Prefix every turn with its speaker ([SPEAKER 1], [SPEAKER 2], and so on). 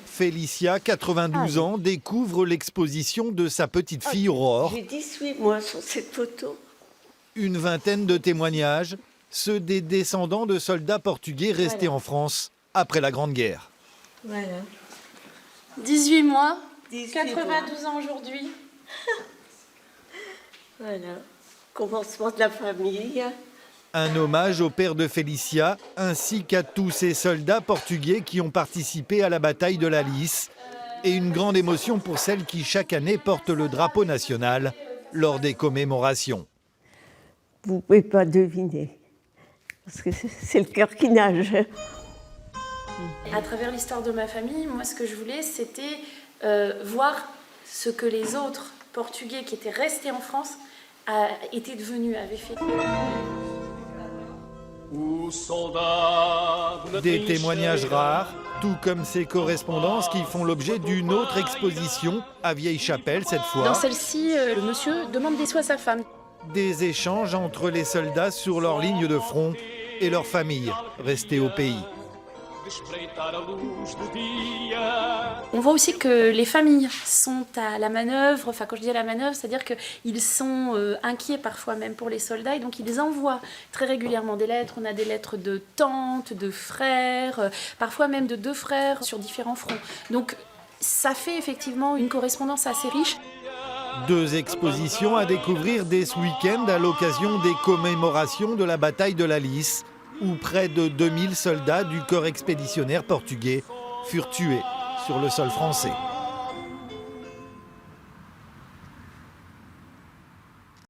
[SPEAKER 1] Félicia, 92 ans, découvre l'exposition de sa petite fille Aurore.
[SPEAKER 2] J'ai 18 mois sur cette photo.
[SPEAKER 1] Une vingtaine de témoignages, ceux des descendants de soldats portugais restés en France après la Grande Guerre.
[SPEAKER 2] Voilà.
[SPEAKER 3] 18 mois,
[SPEAKER 2] 18
[SPEAKER 3] 92 ans aujourd'hui.
[SPEAKER 2] Voilà. Commencement de la famille.
[SPEAKER 1] Un hommage au père de Félicia, ainsi qu'à tous ces soldats portugais qui ont participé à la bataille de la Lys. Et une grande émotion pour celles qui, chaque année, portent le drapeau national lors des commémorations.
[SPEAKER 2] Vous ne pouvez pas deviner. Parce que c'est le cœur qui nage.
[SPEAKER 3] À travers l'histoire de ma famille, moi ce que je voulais c'était voir ce que les autres Portugais qui étaient restés en France étaient devenus, avaient fait.
[SPEAKER 1] Des témoignages rares, tout comme ces correspondances qui font l'objet d'une autre exposition à Vieille-Chapelle cette fois.
[SPEAKER 3] Dans celle-ci, le monsieur demande des sous à sa femme.
[SPEAKER 1] Des échanges entre les soldats sur leur ligne de front et leurs familles restées au pays.
[SPEAKER 3] On voit aussi que les familles sont à la manœuvre, enfin quand je dis à la manœuvre, c'est-à-dire qu'ils sont inquiets parfois même pour les soldats et donc ils envoient très régulièrement des lettres. On a des lettres de tantes, de frères, parfois même de deux frères sur différents fronts. Donc ça fait effectivement une correspondance assez riche.
[SPEAKER 1] 2 expositions à découvrir dès ce week-end à l'occasion des commémorations de la bataille de la Lys, où près de 2000 soldats du corps expéditionnaire portugais furent tués sur le sol français.